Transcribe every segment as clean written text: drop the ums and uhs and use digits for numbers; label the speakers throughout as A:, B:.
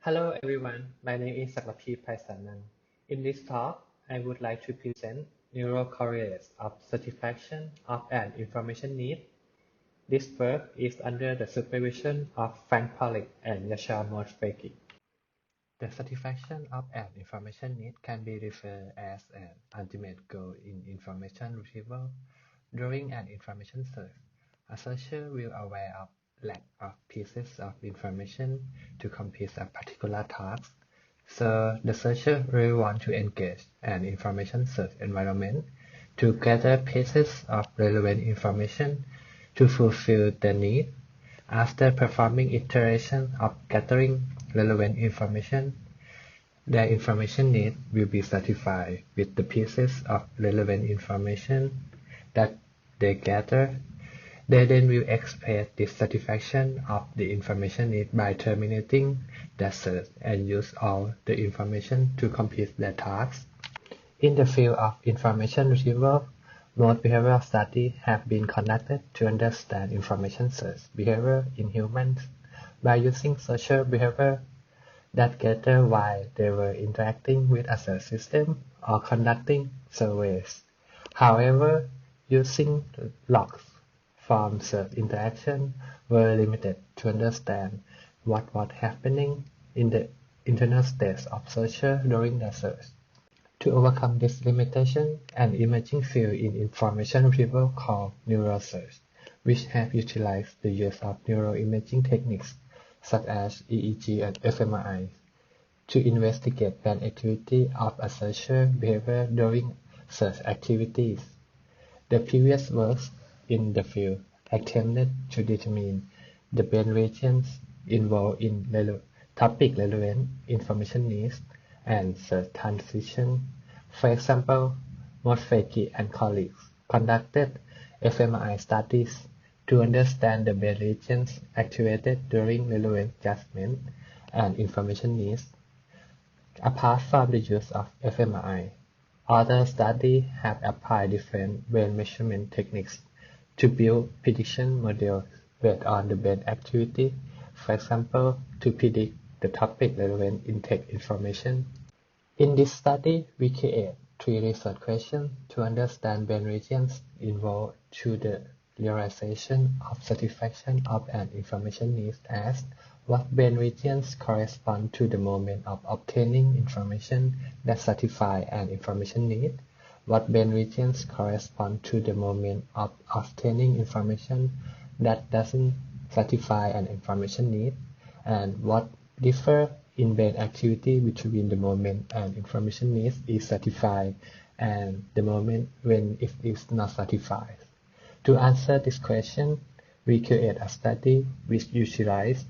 A: Hello everyone, my name is Sakapee Paisanan. In this talk, I would like to present Correlates of Satisfaction of an Information Need. This work is under the supervision of Frank Pollitt and Yasha Moshfeghi. The satisfaction of an information need can be referred as an ultimate goal in information retrieval. During an information search, a searcher will aware of lack of pieces of information to complete a particular task. So the searcher will want to engage an information search environment to gather pieces of relevant information to fulfill the need. After performing iteration of gathering relevant information, their information need will be satisfied with the pieces of relevant information that they gather. They then will express this satisfaction of the information need by terminating their search and use all the information to complete their task. In the field of information retrieval, most behavioral studies have been conducted to understand information search behavior in humans by using social behavior that gathered while they were interacting with a search system or conducting surveys. However, using logs from search interaction were limited to understand what was happening in the internal states of searcher during the search. To overcome this limitation, an emerging field in information retrieval called neurosearch, which have utilized the use of neuroimaging techniques such as EEG and fMRI, to investigate brain activity of a searcher behavior during search activities. The previous works in the field attempted to determine the brain regions involved in topic-relevant information needs and search transition. For example, Moshfeghi and colleagues conducted fMRI studies to understand the brain regions activated during relevant judgment and information needs. Apart from the use of fMRI, other studies have applied different brain measurement techniques to build prediction models based on the brain activity, for example, to predict the topic relevant intake information. In this study, we create 3 research questions to understand brain regions involved to the realization of satisfaction of an information need as what brain regions correspond to the moment of obtaining information that satisfy an information need, what brain regions correspond to the moment of obtaining information that doesn't satisfy an information need, and what differ in brain activity between the moment an information need is satisfied and the moment when it is not satisfied. To answer this question, we create a study which utilizes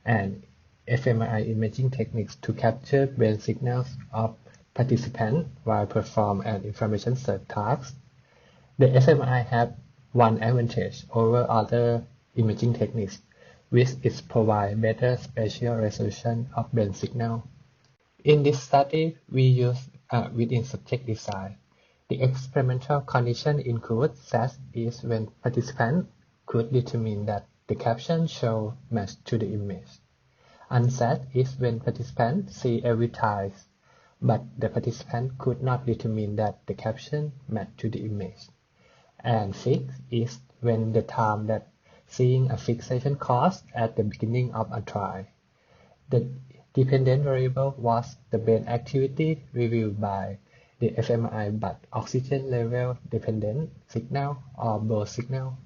A: an fMRI imaging techniques to capture brain signals of participants while perform an information search task. The fMRI have one advantage over other imaging techniques, which is provide better spatial resolution of brain signal. In this study, we use within subject design. The experimental condition include such is when participants could determine that the caption show match to the image. Unset is when participants see every time, but the participant could not determine that the caption matched to the image. And fixed is when the time that seeing a fixation cost at the beginning of a trial. The dependent variable was the brain activity reviewed by the fMRI but oxygen level dependent signal or both signal.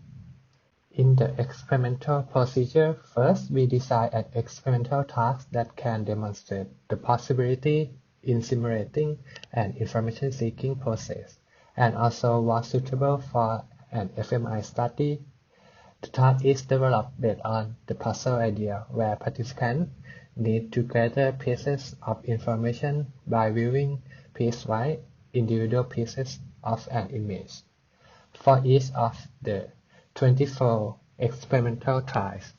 A: In the experimental procedure, first we design an experimental task that can demonstrate the possibility in simulating an information seeking process and also was suitable for an fMRI study. The task is developed based on the puzzle idea where participants need to gather pieces of information by viewing piecewise individual pieces of an image. For each of the 24 experimental trials,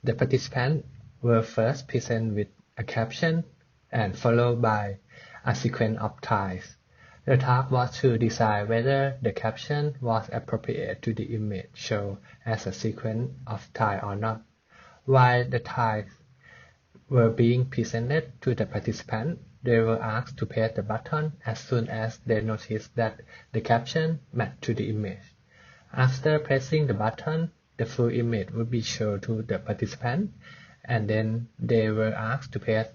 A: the participants were first presented with a caption and followed by a sequence of trials. The task was to decide whether the caption was appropriate to the image shown as a sequence of tiles or not. While the tiles were being presented to the participant, they were asked to press the button as soon as they noticed that the caption matched to the image. After pressing the button, the full image would be shown to the participant, and then they were asked to press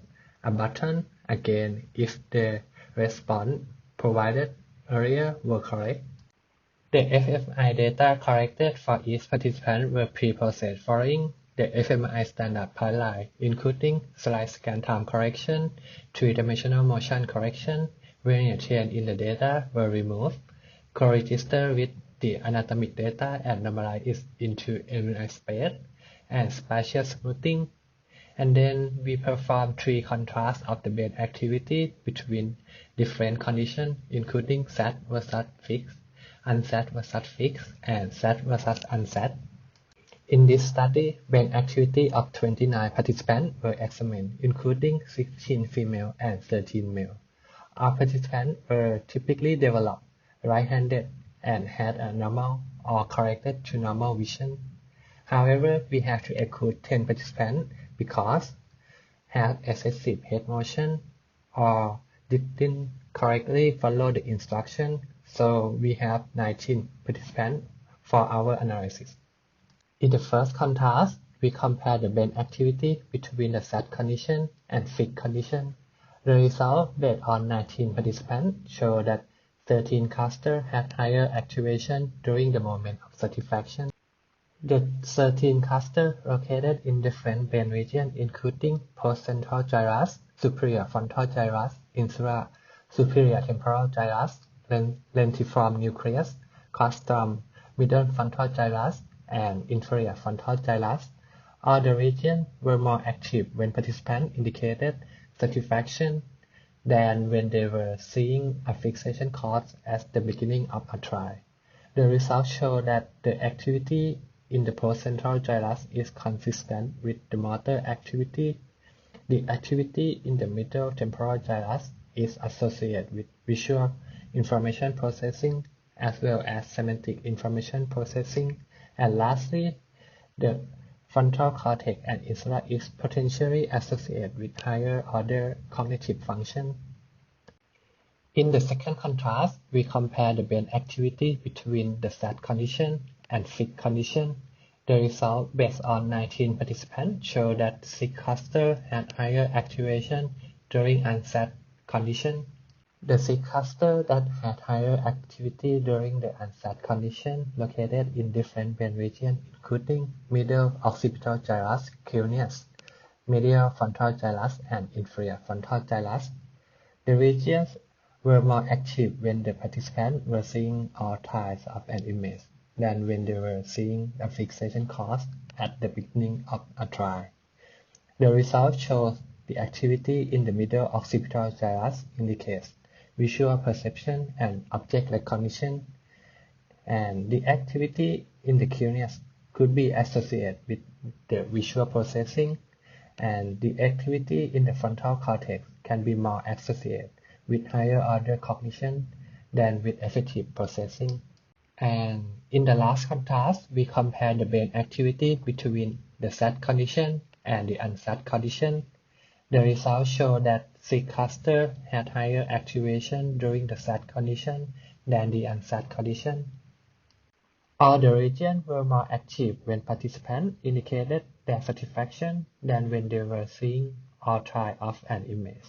A: a button again if the response provided earlier were correct. The fMRI data collected for each participant were pre-processed following the fMRI standard pipeline, including slide scan time correction, three-dimensional motion correction, linear change in the data were removed, co-register with the anatomic data and normalize it into MRI space, and spatial smoothing. And then we perform three contrasts of the brain activity between different conditions, including SAT versus fixed, unsat versus fixed, and SAT versus unsat. In this study, brain activity of 29 participants were examined, including 16 female and 13 male. All participants were typically developed right-handed and had a normal or corrected to normal vision. However, we have to exclude 10 participants because had excessive head motion or didn't correctly follow the instruction, so we have 19 participants for our analysis. In the first contrast, we compare the brain activity between the SAT condition and fixed condition. The result based on 19 participants show that 13 clusters had higher activation during the moment of satisfaction. The 13 clusters located in different brain regions, including postcentral gyrus, superior frontal gyrus, insula, superior temporal gyrus, lentiform nucleus, claustrum, middle frontal gyrus, and inferior frontal gyrus. All the regions were more active when participants indicated satisfaction than when they were seeing a fixation cause at the beginning of a trial. The results show that the activity in the postcentral gyrus is consistent with the motor activity. The activity in the middle temporal gyrus is associated with visual information processing as well as semantic information processing. And lastly, the frontal cortex and insula is potentially associated with higher order cognitive function. In the second contrast, we compare the brain activity between the SAT condition and fixed condition. The result based on 19 participants show that 6 clusters had higher activation during unsat condition. The 6 clusters that had higher activity during the unsat condition located in different brain regions, including middle occipital gyrus, cuneus, medial frontal gyrus, and inferior frontal gyrus. The regions were more active when the participants were seeing all types of an image than when they were seeing a fixation cause at the beginning of a trial. The result shows the activity in the middle occipital gyrus indicates visual perception and object recognition, and the activity in the cuneus could be associated with the visual processing, and the activity in the frontal cortex can be more associated with higher order cognition than with affective processing. And in the last contrast, we compare the brain activity between the SAT condition and the unsat condition. The results show that 6 clusters had higher activation during the SAT condition than the unsat condition. All the regions were more active when participants indicated their satisfaction than when they were seeing all types of an image.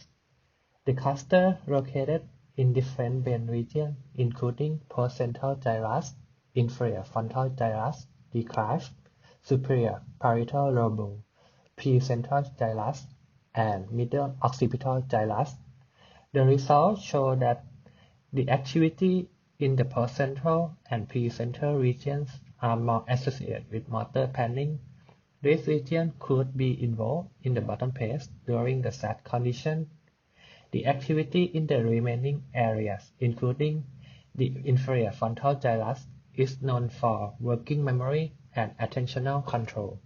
A: The clusters located in different brain regions, including postcentral gyrus, inferior frontal gyrus, declived, superior parietal lobe, precentral gyrus, and middle occipital gyrus. The results show that the activity in the postcentral and precentral regions are more associated with motor planning. This region could be involved in the bottom phase during the SAT condition. The activity in the remaining areas, including the inferior frontal gyrus, is known for working memory and attentional control.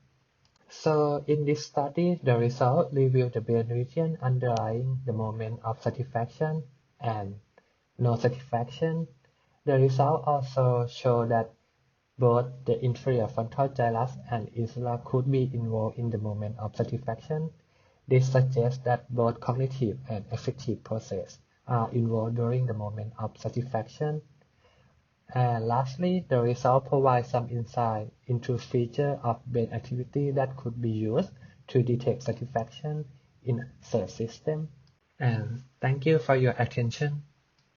A: So in this study, the result revealed the brain region underlying the moment of satisfaction and no satisfaction. The result also show that both the inferior frontal gyrus and insula could be involved in the moment of satisfaction. This suggests that both cognitive and affective processes are involved during the moment of satisfaction. And lastly, the result provides some insight into features of brain activity that could be used to detect satisfaction in search system. And thank you for your attention.